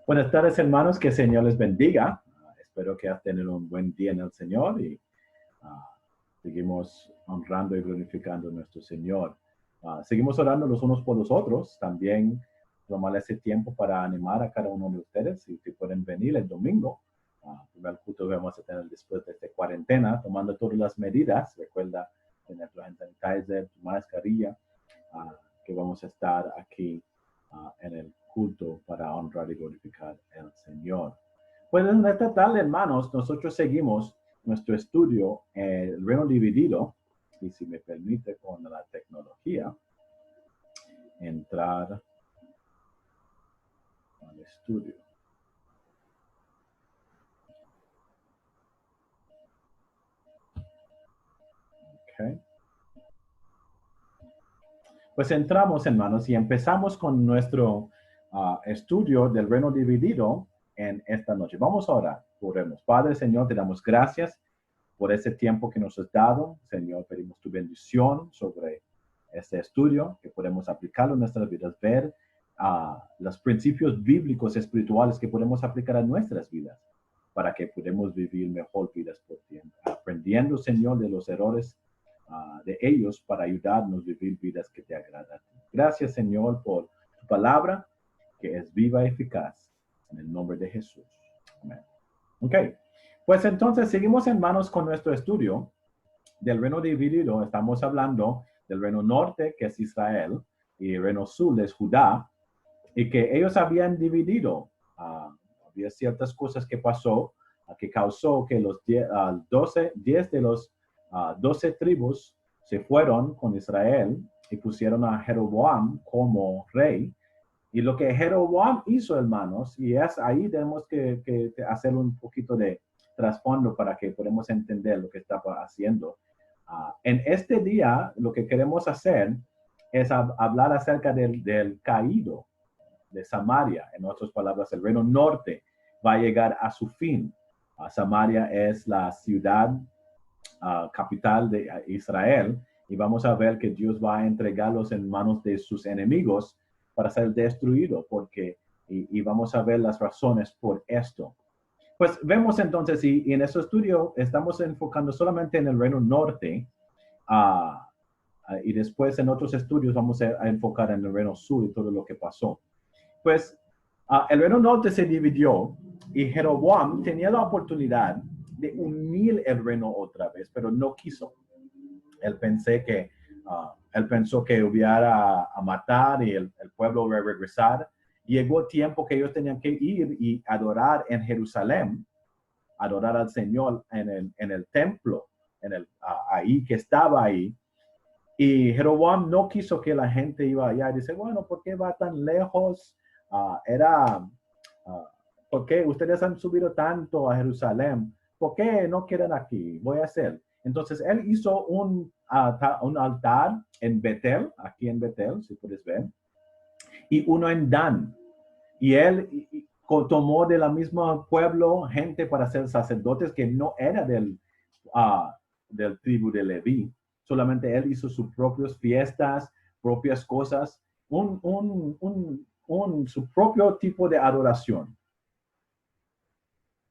Buenas tardes, hermanos. Que el Señor les bendiga. Espero que tengan un buen día en el Señor y ah, seguimos honrando y glorificando a nuestro Señor. Seguimos orando los unos por los otros. También tomar ese tiempo para animar a cada uno de ustedes y si pueden venir el domingo. El culto que vamos a tener después de esta cuarentena, tomando todas las medidas. Recuerda tener tu hand sanitizer, tu mascarilla, que vamos a estar aquí en el culto para honrar y glorificar al Señor. Pues en esta tarde, hermanos, nosotros seguimos nuestro estudio, el reino dividido, y si me permite con la tecnología, entrar al estudio. Okay. Pues entramos, hermanos, y empezamos con nuestro estudio del reino dividido en esta noche. Vamos a orar. Oremos. Padre, Señor, te damos gracias por ese tiempo que nos has dado. Señor, pedimos tu bendición sobre este estudio, que podemos aplicarlo en nuestras vidas, ver los principios bíblicos espirituales que podemos aplicar a nuestras vidas para que podamos vivir mejor vidas por tiempo. Aprendiendo, Señor, de los errores de ellos para ayudarnos a vivir vidas que te agradan. Gracias, Señor, por tu palabra, que es viva y eficaz. En el nombre de Jesús. Amén. Ok. Pues entonces seguimos, hermanos, con nuestro estudio del reino dividido. Estamos hablando del reino norte, que es Israel, y el reino sur es Judá, y que ellos habían dividido. Había ciertas cosas que pasó, que causó que los 10 de los 12 tribus se fueron con Israel y pusieron a Jeroboam como rey. Y lo que Jeroboam hizo, hermanos, y es ahí tenemos que hacer un poquito de trasfondo para que podamos entender lo que estaba haciendo. En este día, lo que queremos hacer es hablar acerca del caído de Samaria. En otras palabras, el reino norte va a llegar a su fin. Samaria es la ciudad capital de Israel y vamos a ver que Dios va a entregarlos en manos de sus enemigos para ser destruido, y vamos a ver las razones por esto. Pues vemos entonces, y en este estudio estamos enfocando solamente en el reino norte, y después en otros estudios vamos a enfocar en el reino sur y todo lo que pasó. Pues el reino norte se dividió y Jeroboam tenía la oportunidad de unir el reino otra vez, pero no quiso. Él pensó que hubiera a matar y el pueblo iba a regresar. Llegó tiempo que ellos tenían que ir y adorar en Jerusalén, adorar al Señor en el templo, ahí que estaba ahí. Y Jeroboam no quiso que la gente iba allá. Dice, bueno, ¿por qué va tan lejos? ¿Por qué ustedes han subido tanto a Jerusalén? ¿Por qué no quedan aquí? Voy a hacer. Entonces, él hizo un altar en Betel, aquí en Betel, si puedes ver, y uno en Dan. Y él tomó de la misma pueblo gente para ser sacerdotes que no era del tribu de Leví. Solamente él hizo sus propias fiestas, propias cosas, su propio tipo de adoración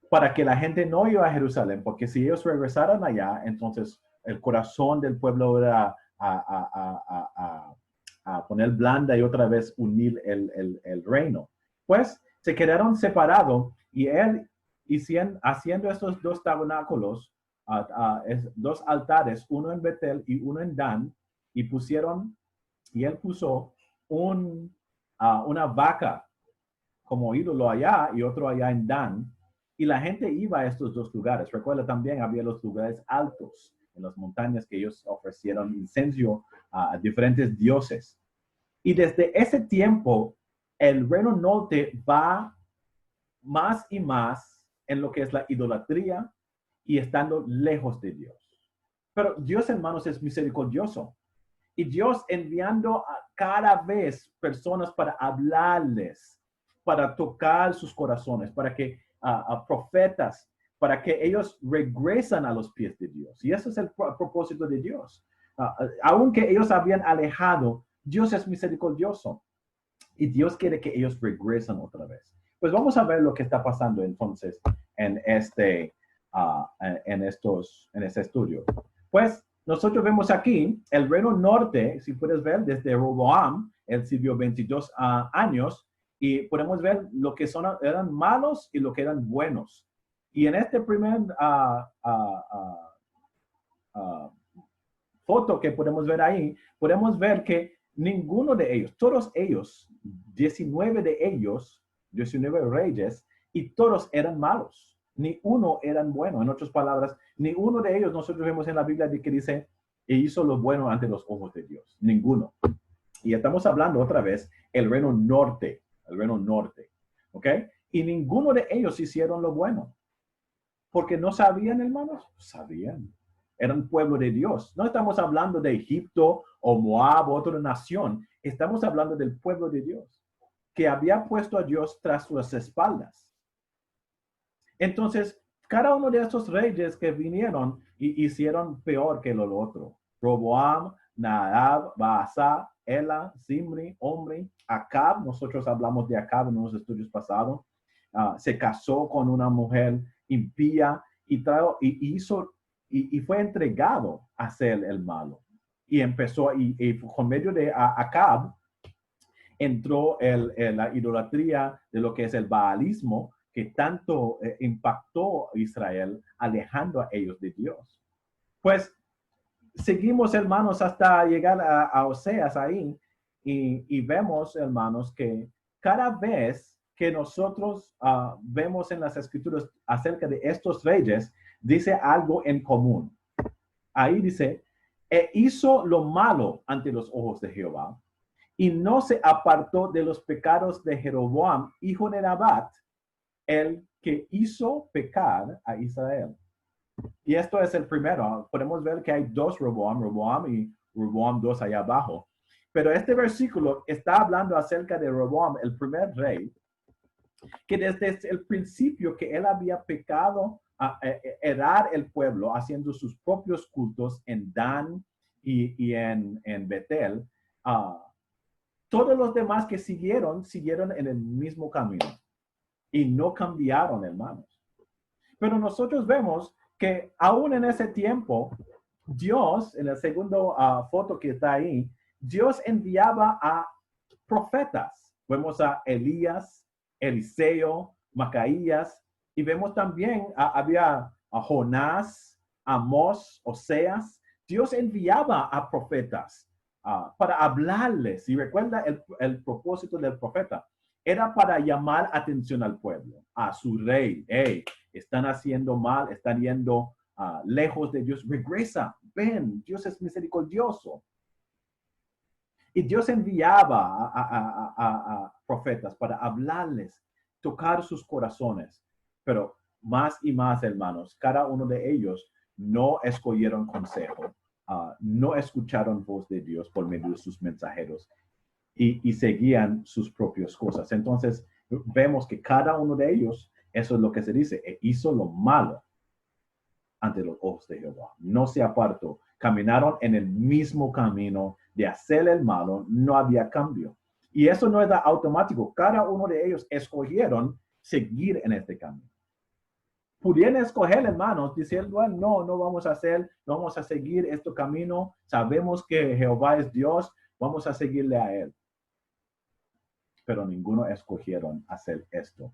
para que la gente no iba a Jerusalén, porque si ellos regresaran allá, entonces el corazón del pueblo era a poner blanda y otra vez unir el reino. Pues se quedaron separados y él haciendo estos dos tabernáculos, dos altares, uno en Betel y uno en Dan, y él puso una vaca como ídolo allá y otro allá en Dan, y la gente iba a estos dos lugares. Recuerda, también había los lugares altos en las montañas que ellos ofrecieron incenso a diferentes dioses. Y desde ese tiempo, el reino norte va más y más en lo que es la idolatría y estando lejos de Dios. Pero Dios, hermanos, es misericordioso. Y Dios enviando a cada vez personas para hablarles, para tocar sus corazones, para que profetas, para que ellos regresen a los pies de Dios. Y ese es el propósito de Dios. Aunque ellos habían alejado, Dios es misericordioso. Y Dios quiere que ellos regresen otra vez. Pues vamos a ver lo que está pasando entonces en en este estudio. Pues nosotros vemos aquí el reino norte, si puedes ver, desde Roboam, él sirvió 22 años, y podemos ver lo que eran malos y lo que eran buenos. Y en este primer foto que podemos ver ahí, podemos ver que ninguno de ellos, todos ellos, 19 de ellos, 19 reyes, y todos eran malos. Ni uno eran bueno. En otras palabras, ni uno de ellos nosotros vemos en la Biblia de que dice, e hizo lo bueno ante los ojos de Dios. Ninguno. Y estamos hablando otra vez el reino norte, ¿ok? Y ninguno de ellos hicieron lo bueno. Porque no sabían, hermanos, sabían. Eran pueblo de Dios. No estamos hablando de Egipto o Moab o otra nación. Estamos hablando del pueblo de Dios, que había puesto a Dios tras sus espaldas. Entonces, cada uno de estos reyes que vinieron y hicieron peor que lo otro. Roboam, Nadab, Baasa, Ela, Zimri, Omri, Acab. Nosotros hablamos de Acab en los estudios pasados. Se casó con una mujer impía y fue entregado a hacer el malo. Y empezó, y con medio de Acab, entró la idolatría de lo que es el baalismo, que tanto impactó a Israel, alejando a ellos de Dios. Pues seguimos, hermanos, hasta llegar a Oseas ahí, y vemos, hermanos, que cada vez que nosotros vemos en las escrituras acerca de estos reyes, dice algo en común. Ahí dice, hizo lo malo ante los ojos de Jehová, y no se apartó de los pecados de Jeroboam, hijo de Nabat, el que hizo pecar a Israel. Y esto es el primero. Podemos ver que hay dos Roboam y Roboam 2 allá abajo. Pero este versículo está hablando acerca de Roboam, el primer rey, que desde el principio que él había pecado a heredar el pueblo, haciendo sus propios cultos en Dan y en Betel, todos los demás que siguieron en el mismo camino y no cambiaron, hermanos. Pero nosotros vemos que aún en ese tiempo, Dios, en la segunda foto que está ahí, Dios enviaba a profetas. Vemos a Elías, Eliseo, Macaías, y vemos también había a Jonás, Amós, Oseas. Dios enviaba a profetas para hablarles. Y recuerda el propósito del profeta. Era para llamar atención al pueblo, a su rey. Hey, están haciendo mal, están yendo lejos de Dios. Regresa, ven, Dios es misericordioso. Y Dios enviaba a profetas para hablarles, tocar sus corazones. Pero más y más, hermanos, cada uno de ellos no escogieron consejo, no escucharon voz de Dios por medio de sus mensajeros y seguían sus propias cosas. Entonces, vemos que cada uno de ellos, eso es lo que se dice, hizo lo malo ante los ojos de Jehová. No se apartó. Caminaron en el mismo camino de hacer el malo. No había cambio. Y eso no era automático. Cada uno de ellos escogieron seguir en este camino. Pudieron escoger, hermanos, diciendo, no vamos a hacer, no vamos a seguir este camino. Sabemos que Jehová es Dios. Vamos a seguirle a él. Pero ninguno escogieron hacer esto.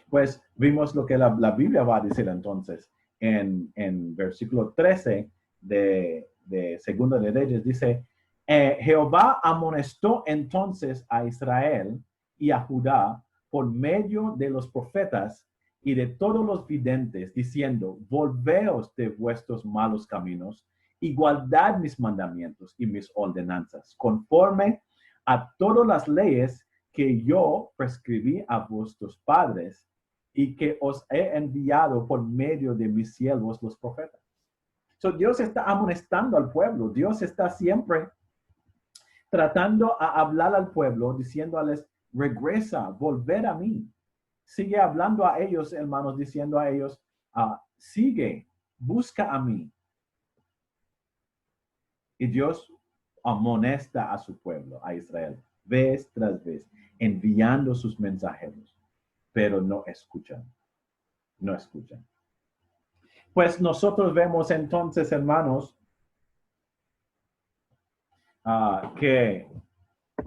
Pues vimos lo que la Biblia va a decir entonces. En versículo 13 de Segunda de Reyes dice, Jehová amonestó entonces a Israel y a Judá por medio de los profetas y de todos los videntes, diciendo, volveos de vuestros malos caminos y guardad mis mandamientos y mis ordenanzas, conforme a todas las leyes que yo prescribí a vuestros padres y que os he enviado por medio de mis siervos los profetas. So, Dios está amonestando al pueblo. Dios está siempre tratando a hablar al pueblo, diciéndoles, regresa, volver a mí. Sigue hablando a ellos, hermanos, diciendo a ellos, sigue, busca a mí. Y Dios amonesta a su pueblo, a Israel, vez tras vez, enviando sus mensajeros. pero no escuchan, no escuchan. Pues nosotros vemos entonces, hermanos, que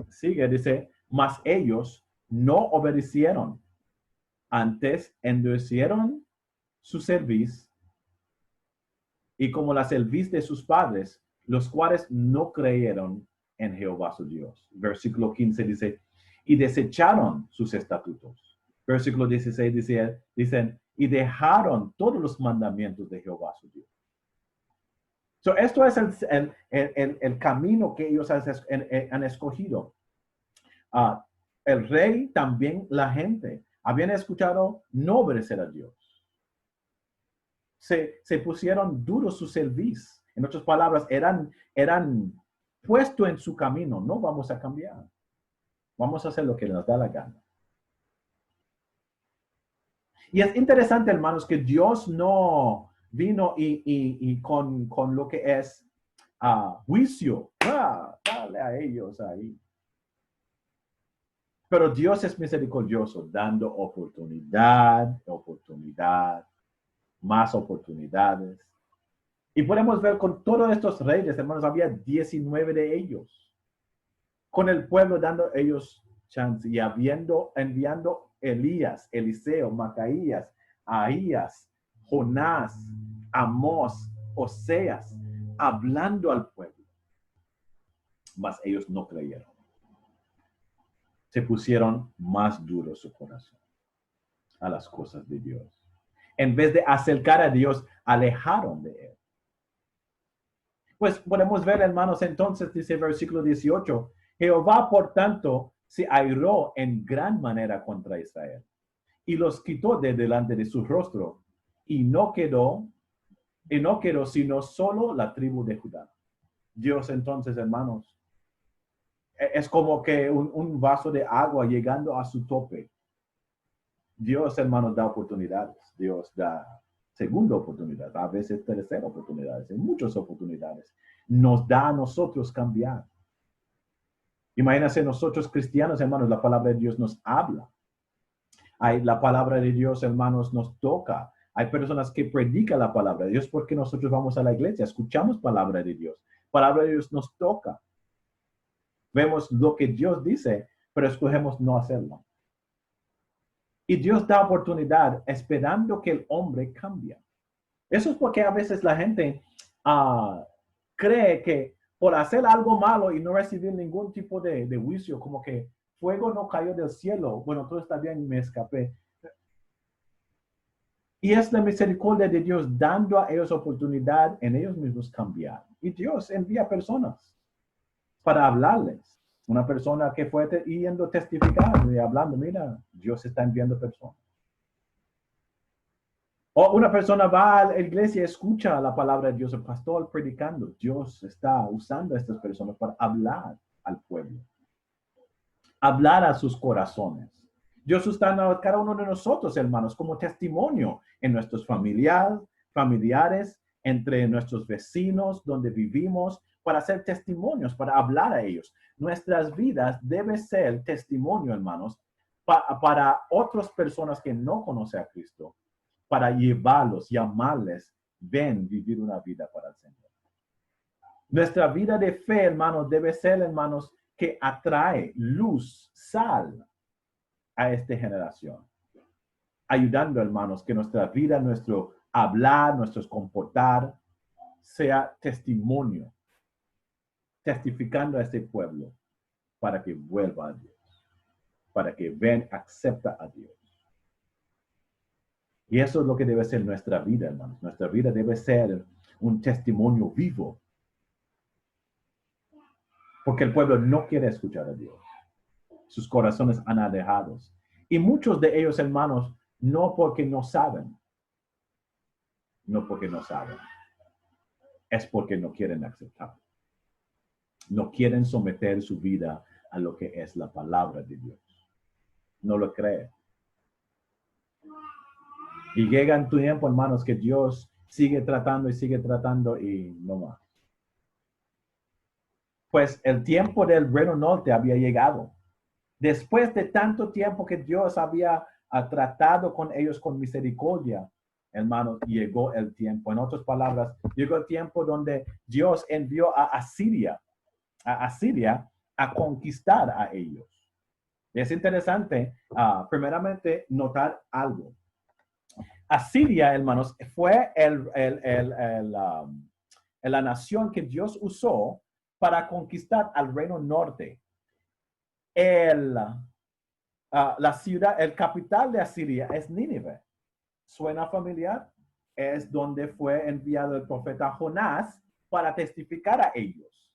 sigue, dice, mas ellos no obedecieron, antes endurecieron su cerviz y como la cerviz de sus padres, los cuales no creyeron en Jehová su Dios. Versículo 15 dice, y desecharon sus estatutos. Versículo 16 dicen, y dejaron todos los mandamientos de Jehová su Dios. So, esto es el camino que ellos han escogido. El rey, también la gente, habían escuchado no obedecer a Dios. Se pusieron duros su cerviz. En otras palabras, eran puestos en su camino. No vamos a cambiar. Vamos a hacer lo que nos da la gana. Y es interesante, hermanos, que Dios no vino y con lo que es juicio. Dale a ellos ahí. Pero Dios es misericordioso, dando oportunidad, más oportunidades. Y podemos ver con todos estos reyes, hermanos, había 19 de ellos. Con el pueblo dando ellos chance y enviando Elías, Eliseo, Macaías, Ahías, Jonás, Amós, Oseas, hablando al pueblo. Mas ellos no creyeron. Se pusieron más duro su corazón a las cosas de Dios. En vez de acercar a Dios, alejaron de él. Pues podemos ver, hermanos, entonces dice versículo 18, Jehová, por tanto, se airó en gran manera contra Israel y los quitó de delante de su rostro y no quedó sino solo la tribu de Judá. Dios entonces, hermanos, es como que un vaso de agua llegando a su tope. Dios, hermanos, da oportunidades. Dios da segunda oportunidad, a veces tercera oportunidades, en muchas oportunidades. Nos da a nosotros cambiar. Imagínense nosotros cristianos, hermanos, la palabra de Dios nos habla. La palabra de Dios, hermanos, nos toca. Hay personas que predican la palabra de Dios porque nosotros vamos a la iglesia, escuchamos palabra de Dios. Palabra de Dios nos toca. Vemos lo que Dios dice, pero escogemos no hacerlo. Y Dios da oportunidad esperando que el hombre cambie. Eso es porque a veces la gente cree que por hacer algo malo y no recibir ningún tipo de juicio, como que fuego no cayó del cielo, bueno, todo está bien, me escapé. Y es la misericordia de Dios dando a ellos oportunidad en ellos mismos cambiar. Y Dios envía personas para hablarles. Una persona que fue yendo testificando y hablando, mira, Dios está enviando personas. O una persona va a la iglesia, escucha la palabra de Dios, el pastor predicando. Dios está usando a estas personas para hablar al pueblo. Hablar a sus corazones. Dios está en cada uno de nosotros, hermanos, como testimonio en nuestros familiares, entre nuestros vecinos, donde vivimos, para hacer testimonios, para hablar a ellos. Nuestras vidas deben ser testimonio, hermanos, para otras personas que no conocen a Cristo, para llevarlos, llamarles, ven vivir una vida para el Señor. Nuestra vida de fe, hermanos, debe ser, hermanos, que atrae luz, sal a esta generación. Ayudando, hermanos, que nuestra vida, nuestro hablar, nuestro comportar sea testimonio, testificando a este pueblo para que vuelva a Dios, para que ven, acepta a Dios. Y eso es lo que debe ser nuestra vida, hermanos. Nuestra vida debe ser un testimonio vivo. Porque el pueblo no quiere escuchar a Dios. Sus corazones han alejados. Y muchos de ellos, hermanos, no porque no saben. No porque no saben. Es porque no quieren aceptar. No quieren someter su vida a lo que es la palabra de Dios. No lo creen. Y llega un tiempo, hermanos, que Dios sigue tratando y no más. Pues el tiempo del Reino Norte había llegado. Después de tanto tiempo que Dios había ha tratado con ellos con misericordia, hermanos, llegó el tiempo. En otras palabras, llegó el tiempo donde Dios envió a Asiria a conquistar a ellos. Es interesante, primeramente, notar algo. Asiria, hermanos, fue la nación que Dios usó para conquistar al reino norte. La ciudad, el capital de Asiria es Nínive. ¿Suena familiar? Es donde fue enviado el profeta Jonás para testificar a ellos.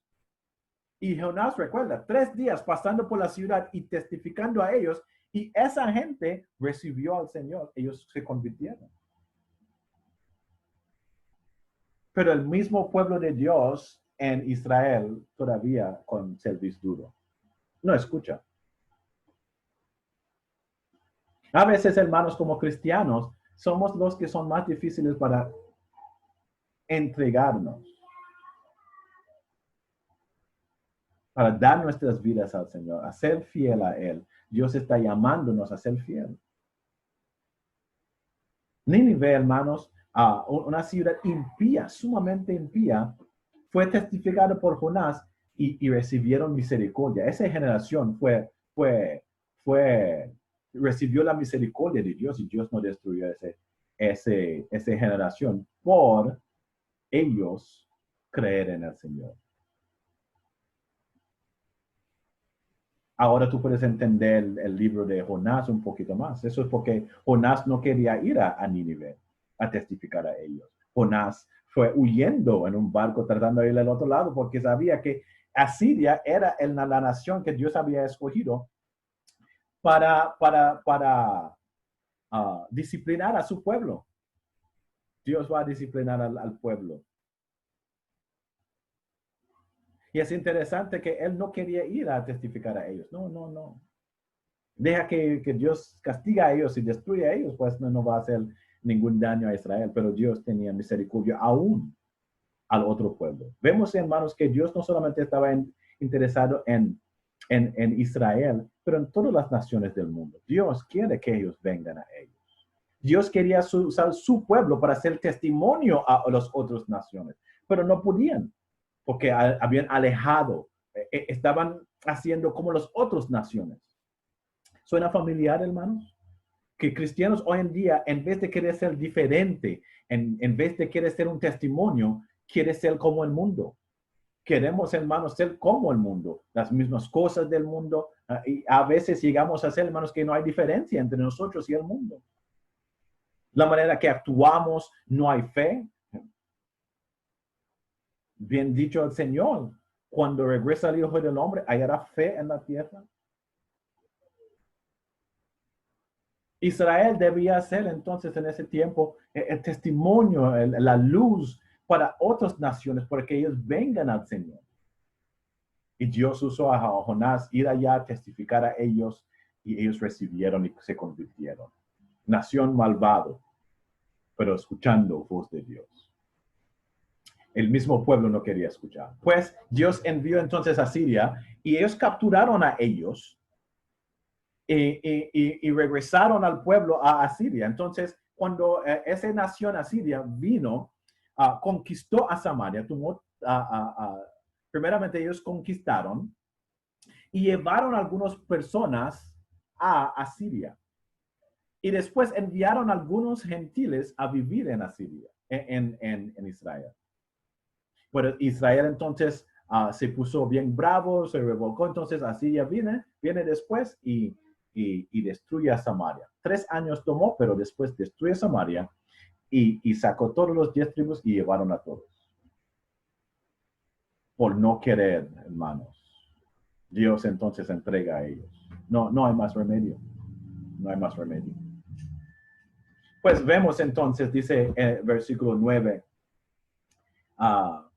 Y Jonás, recuerda, 3 días pasando por la ciudad y testificando a ellos, y esa gente recibió al Señor. Ellos se convirtieron. Pero el mismo pueblo de Dios en Israel todavía con servicio duro. No escucha. A veces, hermanos, como cristianos, somos los que son más difíciles para entregarnos, para dar nuestras vidas al Señor, a ser fiel a Él. Dios está llamándonos a ser fiel. Nínive, hermanos, una ciudad impía, sumamente impía, fue testificada por Jonás y recibieron misericordia. Esa generación recibió la misericordia de Dios y Dios no destruyó esa generación por ellos creer en el Señor. Ahora tú puedes entender el libro de Jonás un poquito más. Eso es porque Jonás no quería ir a Nínive a testificar a ellos. Jonás fue huyendo en un barco tratando de ir al otro lado porque sabía que Asiria era la nación que Dios había escogido para disciplinar a su pueblo. Dios va a disciplinar al pueblo. Y es interesante que él no quería ir a testificar a ellos. No. Deja que Dios castiga a ellos y destruye a ellos, pues no va a hacer ningún daño a Israel. Pero Dios tenía misericordia aún al otro pueblo. Vemos, hermanos, que Dios no solamente estaba interesado en Israel, pero en todas las naciones del mundo. Dios quiere que ellos vengan a ellos. Dios quería usar su pueblo para hacer testimonio a las otras naciones, pero no podían, porque habían alejado, estaban haciendo como las otras naciones. ¿Suena familiar, hermanos? Que cristianos hoy en día, en vez de querer ser diferente, en vez de querer ser un testimonio, quiere ser como el mundo. Queremos, hermanos, ser como el mundo, las mismas cosas del mundo, y a veces llegamos a ser, hermanos, que no hay diferencia entre nosotros y el mundo. La manera que actuamos, no hay fe. Bien dicho el Señor, cuando regresa el Hijo del Hombre, ¿hallará fe en la tierra? Israel debía ser entonces en ese tiempo el testimonio, la luz para otras naciones, para que ellos vengan al Señor. Y Dios usó a Jonás ir allá a testificar a ellos y ellos recibieron y se convirtieron. Nación malvado, pero escuchando voz de Dios. El mismo pueblo no quería escuchar. Pues Dios envió entonces a Siria y ellos capturaron a ellos y regresaron al pueblo a Asiria. Entonces, cuando esa nación asiria vino, conquistó a Samaria, primeramente ellos conquistaron y llevaron a algunas personas a Asiria. Y después enviaron a algunos gentiles a vivir en Asiria, en Israel. Pero Israel entonces se puso bien bravo, se revolcó, entonces Asiria viene después y destruye a Samaria. 3 años tomó, pero después destruye Samaria y sacó todos los 10 tribus y llevaron a todos. Por no querer, hermanos. Dios entonces entrega a ellos. No hay más remedio. No hay más remedio. Pues vemos entonces, dice versículo 9,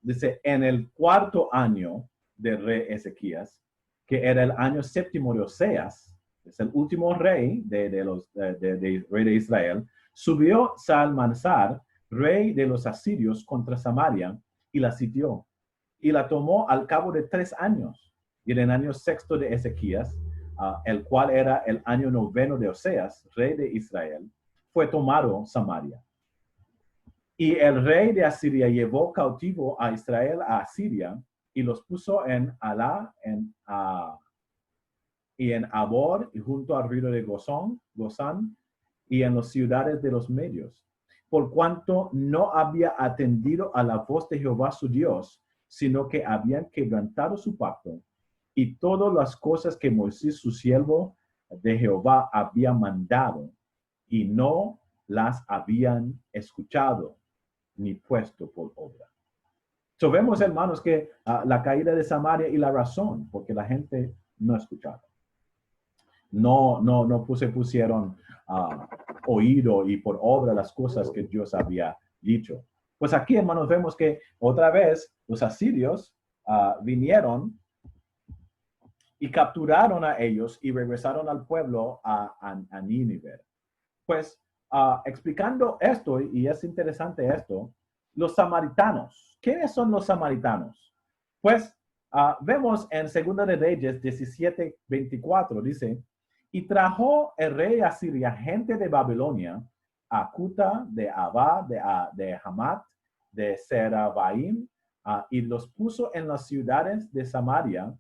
dice, en el 4º año del rey Ezequías, que era el año 7º de Oseas, es el último rey rey de Israel, subió Salmanasar, rey de los asirios, contra Samaria y la sitió. Y la tomó al cabo de 3 años. Y en el año 6º de Ezequías, el cual era el año 9 de Oseas, rey de Israel, fue tomado Samaria. Y el rey de Asiria llevó cautivo a Israel a Asiria y los puso en Alá, y en Abor, y junto al río de Gozán, y en las ciudades de los medios, por cuanto no había atendido a la voz de Jehová su Dios, sino que habían quebrantado su pacto, y todas las cosas que Moisés, su siervo de Jehová, había mandado, y no las habían escuchado ni puesto por obra. So vemos, hermanos, que la caída de Samaria y la razón, porque la gente no escuchaba. No pusieron oído y por obra las cosas que Dios había dicho. Pues aquí, hermanos, vemos que otra vez los asirios vinieron y capturaron a ellos y regresaron al pueblo a Nínive. Pues explicando esto, y es interesante esto, los samaritanos. ¿Quiénes son los samaritanos? Pues vemos en 2 de Reyes 17:24, dice, y trajo el rey Asiria gente de Babilonia, a Cuta, de Abá, de Hamat, de Serabaim, y los puso en las ciudades de Samaria,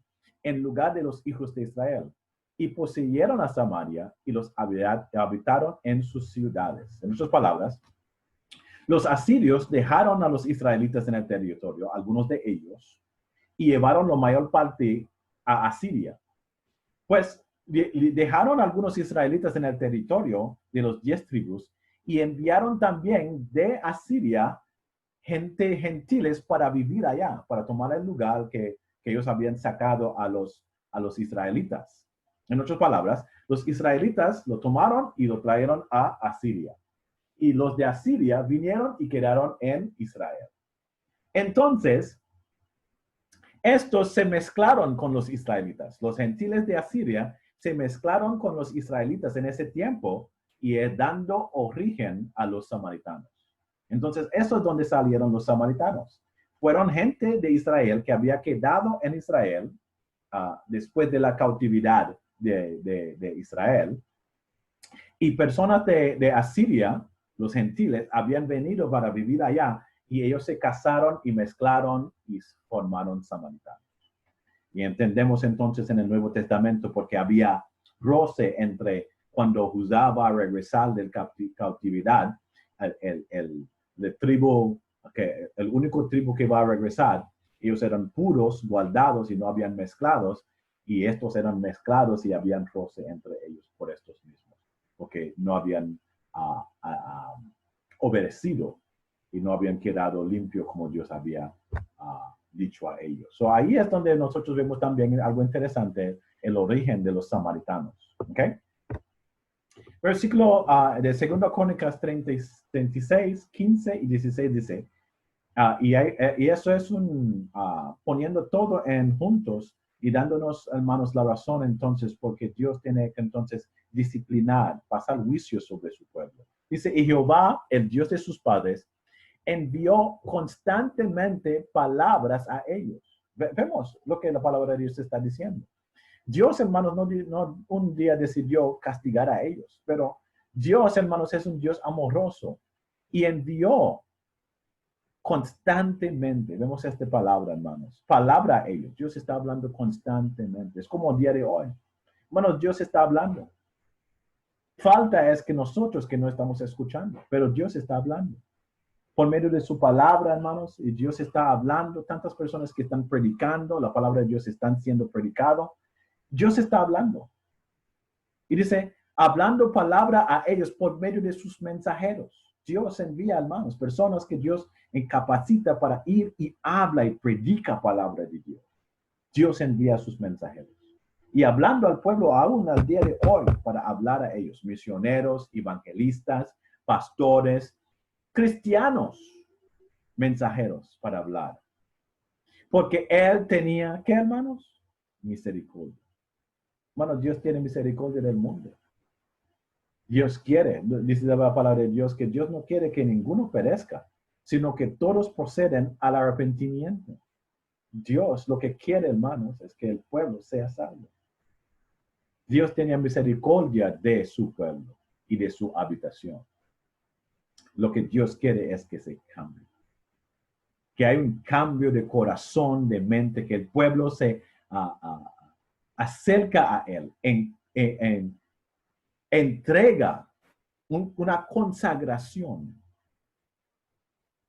en lugar de los hijos de Israel. Y poseyeron a Samaria y los habitaron en sus ciudades. En otras palabras, los asirios dejaron a los israelitas en el territorio, algunos de ellos, y llevaron la mayor parte a Asiria. Pues dejaron a algunos israelitas en el territorio de los 10 tribus y enviaron también de Asiria gentiles para vivir allá, para tomar el lugar que ellos habían sacado a los israelitas. En otras palabras, los israelitas lo tomaron y lo trajeron a Asiria. Y los de Asiria vinieron y quedaron en Israel. Entonces, estos se mezclaron con los israelitas. Los gentiles de Asiria se mezclaron con los israelitas en ese tiempo y dando origen a los samaritanos. Entonces, eso es donde salieron los samaritanos. Fueron gente de Israel que había quedado en Israel después de la cautividad de Israel. Y personas de Asiria, los gentiles, habían venido para vivir allá y ellos se casaron y mezclaron y formaron samaritanos. Y entendemos entonces en el Nuevo Testamento porque había roce entre cuando Judá va a regresar de cautividad, el único tribu que va a regresar, ellos eran puros, guardados y no habían mezclados, y estos eran mezclados y habían roce entre ellos por estos mismos, porque no habían obedecido y no habían quedado limpios como Dios había dicho a ellos. So, ahí es donde nosotros vemos también algo interesante, el origen de los samaritanos. ¿Okay? Versículo de 2 Crónicas 36, 15 y 16 dice, y eso es poniendo todo en juntos y dándonos, hermanos, la razón entonces, porque Dios tiene que entonces disciplinar, pasar juicio sobre su pueblo. Dice, y Jehová, el Dios de sus padres, envió constantemente palabras a ellos. Vemos lo que la palabra de Dios está diciendo. Dios, hermanos, no un día decidió castigar a ellos, pero Dios, hermanos, es un Dios amoroso y envió constantemente. Vemos esta palabra, hermanos. Palabra a ellos. Dios está hablando constantemente. Es como el día de hoy. Hermanos, Dios está hablando. Falta es que nosotros que no estamos escuchando, pero Dios está hablando. Por medio de su palabra, hermanos, y Dios está hablando. Tantas personas que están predicando, la palabra de Dios están siendo predicado. Dios está hablando. Y dice, hablando palabra a ellos por medio de sus mensajeros. Dios envía, hermanos, personas que Dios incapacita para ir y habla y predica palabra de Dios. Dios envía a sus mensajeros. Y hablando al pueblo aún al día de hoy para hablar a ellos. Misioneros, evangelistas, pastores, cristianos, mensajeros para hablar. Porque Él tenía, ¿qué, hermanos? Misericordia. Bueno, Dios tiene misericordia del mundo. Dios quiere, dice la palabra de Dios, que Dios no quiere que ninguno perezca, sino que todos proceden al arrepentimiento. Dios lo que quiere, hermanos, es que el pueblo sea salvo. Dios tenía misericordia de su pueblo y de su habitación. Lo que Dios quiere es que se cambie. Que hay un cambio de corazón, de mente, que el pueblo se acerca a Él, entrega una consagración,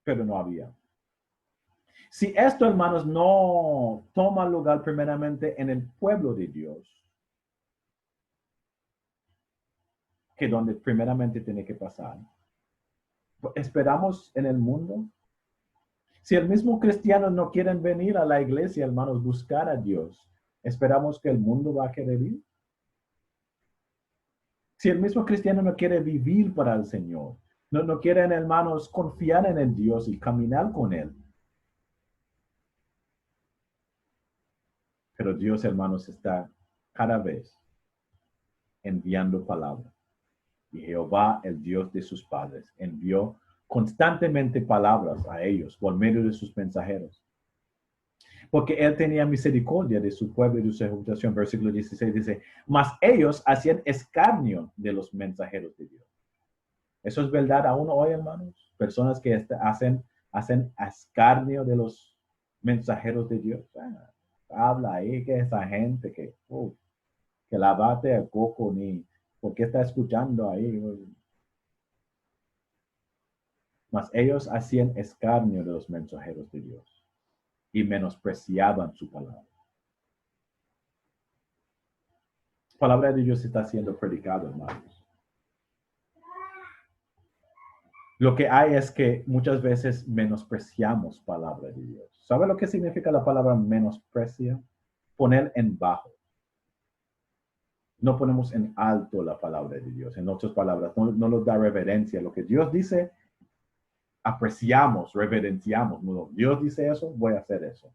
pero no había. Si esto, hermanos, no toma lugar primeramente en el pueblo de Dios, que donde primeramente tiene que pasar, esperamos en el mundo. Si el mismo cristiano no quieren venir a la iglesia, hermanos, buscar a Dios, ¿esperamos que el mundo va a querer ir? Si el mismo cristiano no quiere vivir para el Señor, no quieren, hermanos, confiar en el Dios y caminar con Él. Pero Dios, hermanos, está cada vez enviando palabra. Y Jehová, el Dios de sus padres, envió constantemente palabras a ellos por medio de sus mensajeros. Porque Él tenía misericordia de su pueblo y de su reputación. Versículo 16 dice, mas ellos hacían escarnio de los mensajeros de Dios. ¿Eso es verdad aún hoy, hermanos? Personas que hacen escarnio de los mensajeros de Dios. Habla ahí que esa gente que la bate a coco ni... ¿Por qué está escuchando ahí? Mas ellos hacían escarnio de los mensajeros de Dios y menospreciaban su palabra. La palabra de Dios está siendo predicada, hermanos. Lo que hay es que muchas veces menospreciamos palabra de Dios. ¿Sabe lo que significa la palabra menosprecio? Poner en bajo. No ponemos en alto la palabra de Dios. En otras palabras, no nos da reverencia. Lo que Dios dice, apreciamos, reverenciamos. No, Dios dice eso, voy a hacer eso.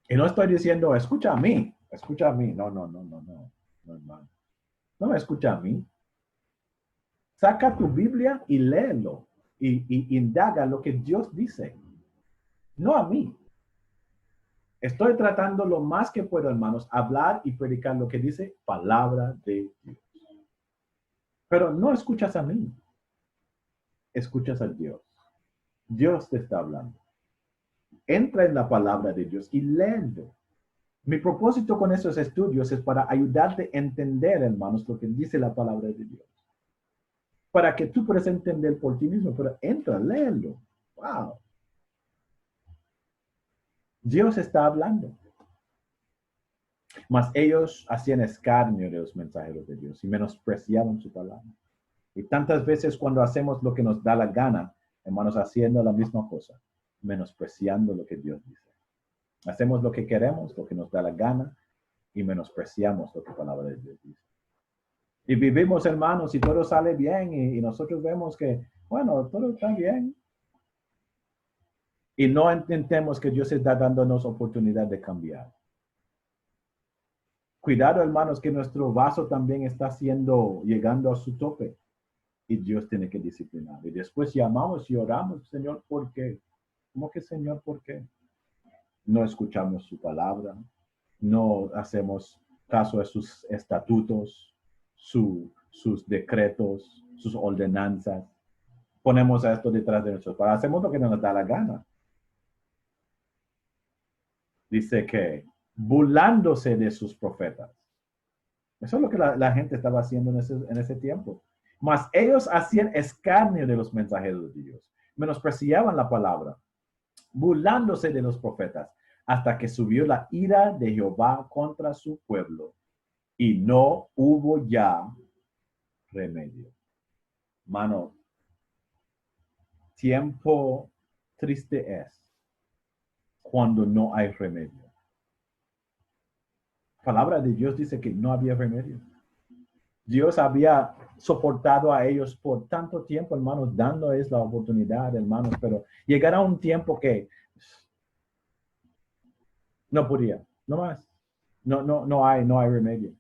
Y no estoy diciendo, escucha a mí. No, hermano. No me escucha a mí. Saca tu Biblia y léelo. Y indaga lo que Dios dice. No a mí. Estoy tratando lo más que puedo, hermanos, hablar y predicar lo que dice palabra de Dios. Pero no escuchas a mí. Escuchas a Dios. Dios te está hablando. Entra en la palabra de Dios y léelo. Mi propósito con esos estudios es para ayudarte a entender, hermanos, lo que dice la palabra de Dios. Para que tú puedas entender por ti mismo, pero entra, léelo. Wow. Dios está hablando. Mas ellos hacían escarnio de los mensajeros de Dios y menospreciaban su palabra. Y tantas veces cuando hacemos lo que nos da la gana, hermanos, haciendo la misma cosa, menospreciando lo que Dios dice. Hacemos lo que queremos, lo que nos da la gana, y menospreciamos lo que la palabra de Dios dice. Y vivimos, hermanos, y todo sale bien, y nosotros vemos que, bueno, todo está bien. Y no entendemos que Dios está dándonos oportunidad de cambiar. Cuidado, hermanos, que nuestro vaso también está llegando a su tope. Y Dios tiene que disciplinar. Y después llamamos y oramos, Señor, ¿por qué? ¿Cómo que, Señor, por qué? No escuchamos su palabra. No hacemos caso a sus estatutos, sus decretos, sus ordenanzas. Ponemos esto detrás de nosotros. Hacemos lo que nos da la gana. Dice que burlándose de sus profetas. Eso es lo que la gente estaba haciendo en ese tiempo. Mas ellos hacían escarnio de los mensajeros de Dios. Menospreciaban la palabra, burlándose de los profetas, hasta que subió la ira de Jehová contra su pueblo, y no hubo ya remedio. Mano, tiempo triste es cuando no hay remedio. La palabra de Dios dice que no había remedio. Dios había soportado a ellos por tanto tiempo, hermanos, dándoles la oportunidad, hermanos, pero llegará un tiempo que no podía, no más. No hay remedio.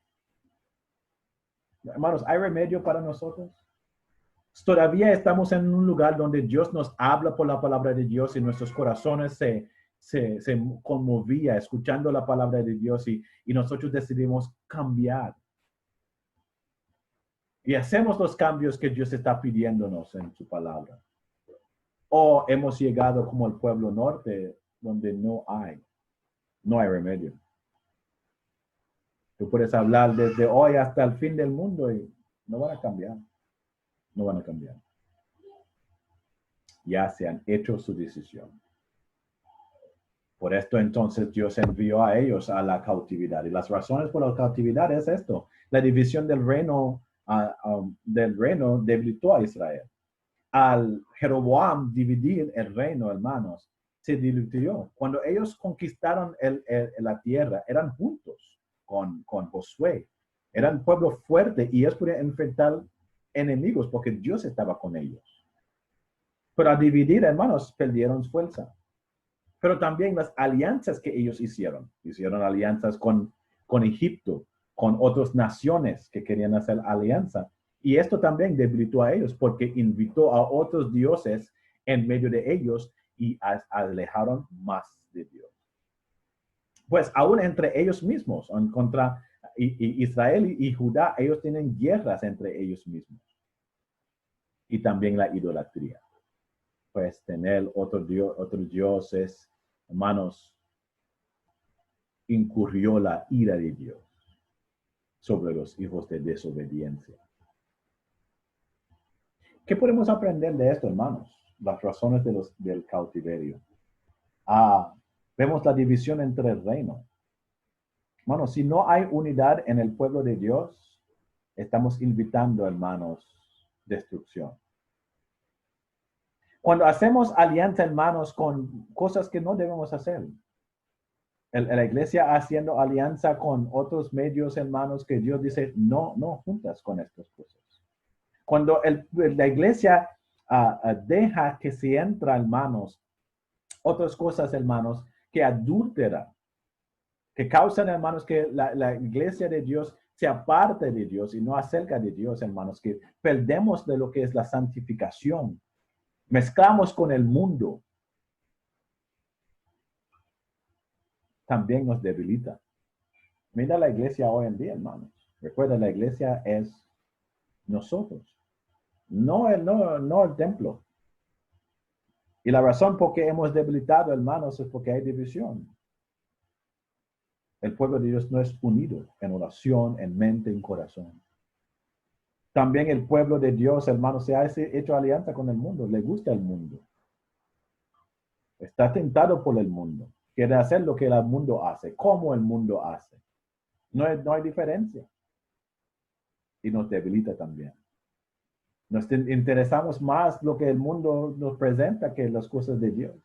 Hermanos, ¿hay remedio para nosotros? Todavía estamos en un lugar donde Dios nos habla por la palabra de Dios y nuestros corazones se se conmovía escuchando la palabra de Dios y nosotros decidimos cambiar. Y hacemos los cambios que Dios está pidiéndonos en su palabra. O hemos llegado como el pueblo norte, donde no hay remedio. Tú puedes hablar desde hoy hasta el fin del mundo y no van a cambiar. No van a cambiar. Ya se han hecho su decisión. Por esto entonces Dios envió a ellos a la cautividad. Y las razones por la cautividad es esto. La división del reino debilitó a Israel. Al Jeroboam dividir el reino, hermanos, se diluyó. Cuando ellos conquistaron la tierra, eran juntos con Josué. Eran pueblo fuerte y ellos podían enfrentar enemigos porque Dios estaba con ellos. Pero al dividir, hermanos, perdieron fuerza. Pero también las alianzas que ellos hicieron. Hicieron alianzas con Egipto, con otras naciones que querían hacer alianza. Y esto también debilitó a ellos porque invitó a otros dioses en medio de ellos y alejaron más de Dios. Pues aún entre ellos mismos, contra Israel y Judá, ellos tienen guerras entre ellos mismos. Y también la idolatría. Pues tener otros dioses, hermanos, incurrió la ira de Dios sobre los hijos de desobediencia. ¿Qué podemos aprender de esto, hermanos? Las razones del cautiverio. Vemos la división entre el reino. Hermanos, si no hay unidad en el pueblo de Dios, estamos invitando, hermanos, destrucción. Cuando hacemos alianza, hermanos, con cosas que no debemos hacer, la iglesia haciendo alianza con otros medios, hermanos, que Dios dice, no juntas con estas cosas. Cuando la iglesia deja que se entra, hermanos, otras cosas, hermanos, que adúltera, que causan, hermanos, que la iglesia de Dios se aparte de Dios y no acerca de Dios, hermanos, que perdemos de lo que es la santificación. Mezclamos con el mundo. También nos debilita. Mira la iglesia hoy en día, hermanos. Recuerda, la iglesia es nosotros, no el templo. Y la razón por qué hemos debilitado, hermanos, es porque hay división. El pueblo de Dios no es unido en oración, en mente, en corazón. También el pueblo de Dios, hermanos, se ha hecho alianza con el mundo. Le gusta el mundo. Está tentado por el mundo. Quiere hacer lo que el mundo hace, como el mundo hace. No hay diferencia. Y nos debilita también. Nos interesamos más lo que el mundo nos presenta que las cosas de Dios.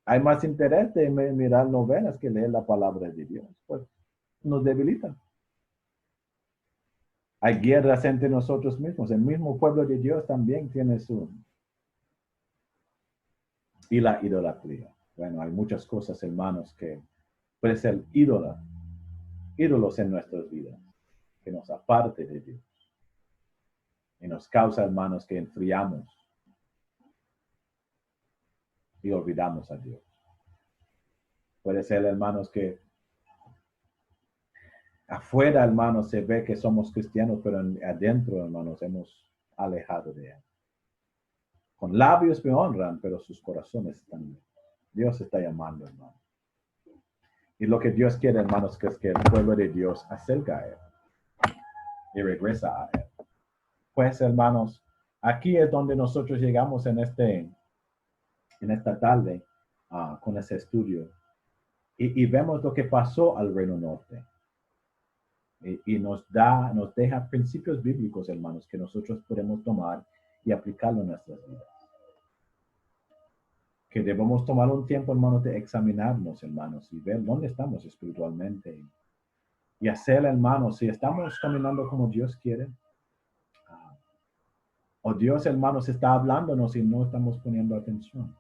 Hay más interés de mirar novelas que leer la palabra de Dios. Pues nos debilitan. Hay guerras entre nosotros mismos. El mismo pueblo de Dios también tiene su... Y la idolatría. Bueno, hay muchas cosas, hermanos, que pueden ser ídolos en nuestras vidas, que nos aparte de Dios. Y nos causa, hermanos, que enfriamos y olvidamos a Dios. Puede ser, hermanos, que afuera, hermanos, se ve que somos cristianos, pero adentro, hermanos, hemos alejado de Él. Con labios me honran, pero sus corazones están... Dios está llamando, hermanos. Y lo que Dios quiere, hermanos, que es que el pueblo de Dios acerca a Él y regresa a Él. Pues, hermanos, aquí es donde nosotros llegamos en esta tarde con ese estudio. Y vemos lo que pasó al Reino Norte. Y nos deja principios bíblicos, hermanos, que nosotros podemos tomar y aplicarlo en nuestras vidas. Que debemos tomar un tiempo, hermanos, de examinarnos, hermanos, y ver dónde estamos espiritualmente. Y hacer, hermanos, si estamos caminando como Dios quiere, o Dios, hermanos, está hablándonos y no estamos poniendo atención.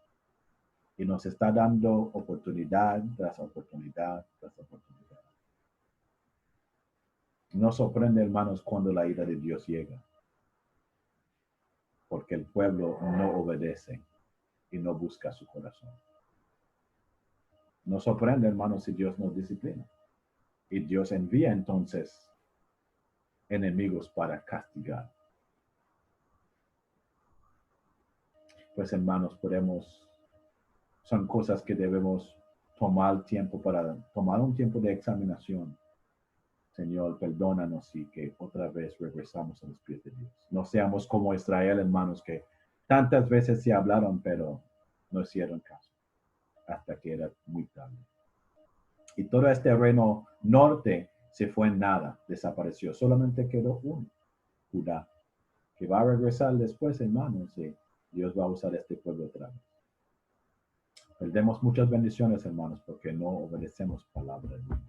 Y nos está dando oportunidad tras oportunidad tras oportunidad. No sorprende, hermanos, cuando la ira de Dios llega. Porque el pueblo no obedece y no busca su corazón. Nos sorprende, hermanos, si Dios nos disciplina. Y Dios envía entonces enemigos para castigar. Pues hermanos, son cosas que debemos tomar tiempo para tomar un tiempo de examinación. Señor, perdónanos y que otra vez regresamos a los pies de Dios. No seamos como Israel, hermanos, que tantas veces se hablaron, pero no hicieron caso hasta que era muy tarde. Y todo este reino norte se fue en nada, desapareció. Solamente quedó uno, Judá, que va a regresar después, hermanos, y Dios va a usar este pueblo otra vez. Perdemos muchas bendiciones, hermanos, porque no obedecemos palabra de Dios.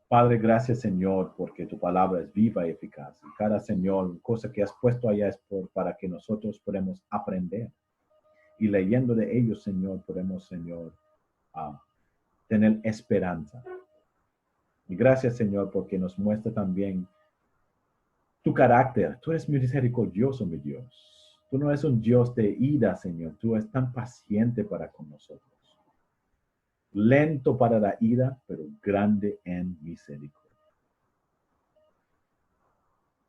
Padre, gracias, Señor, porque tu palabra es viva y eficaz. Y cada, Señor, cosa que has puesto allá es para que nosotros podamos aprender. Y leyendo de ellos, Señor, podemos, Señor, tener esperanza. Y gracias, Señor, porque nos muestra también tu carácter. Tú eres misericordioso, mi Dios. Tú no eres un Dios de ira, Señor. Tú eres tan paciente para con nosotros. Lento para la ira, pero grande en misericordia.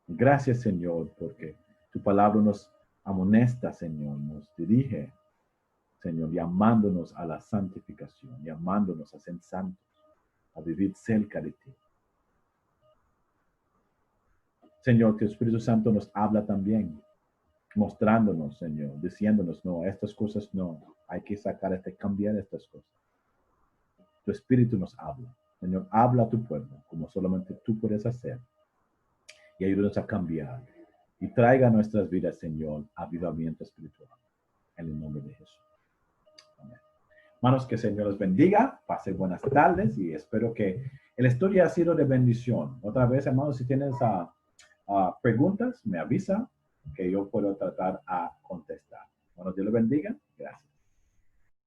Gracias, Señor, porque tu palabra nos amonesta, Señor, nos dirige, Señor, llamándonos a la santificación, llamándonos a ser santos, a vivir cerca de ti. Señor, que el Espíritu Santo nos habla también, mostrándonos, Señor, diciéndonos, no, estas cosas no, hay que sacar, hay que cambiar estas cosas. Tu Espíritu nos habla. Señor, habla a tu pueblo, como solamente tú puedes hacer, y ayúdanos a cambiar. Y traiga a nuestras vidas, Señor, avivamiento espiritual. En el nombre de Jesús. Amén. Hermanos, que el Señor los bendiga. Pase buenas tardes y espero que el estudio ha sido de bendición. Otra vez, hermanos, si tienes preguntas, me avisa que yo puedo tratar a contestar. Bueno, Dios los bendiga.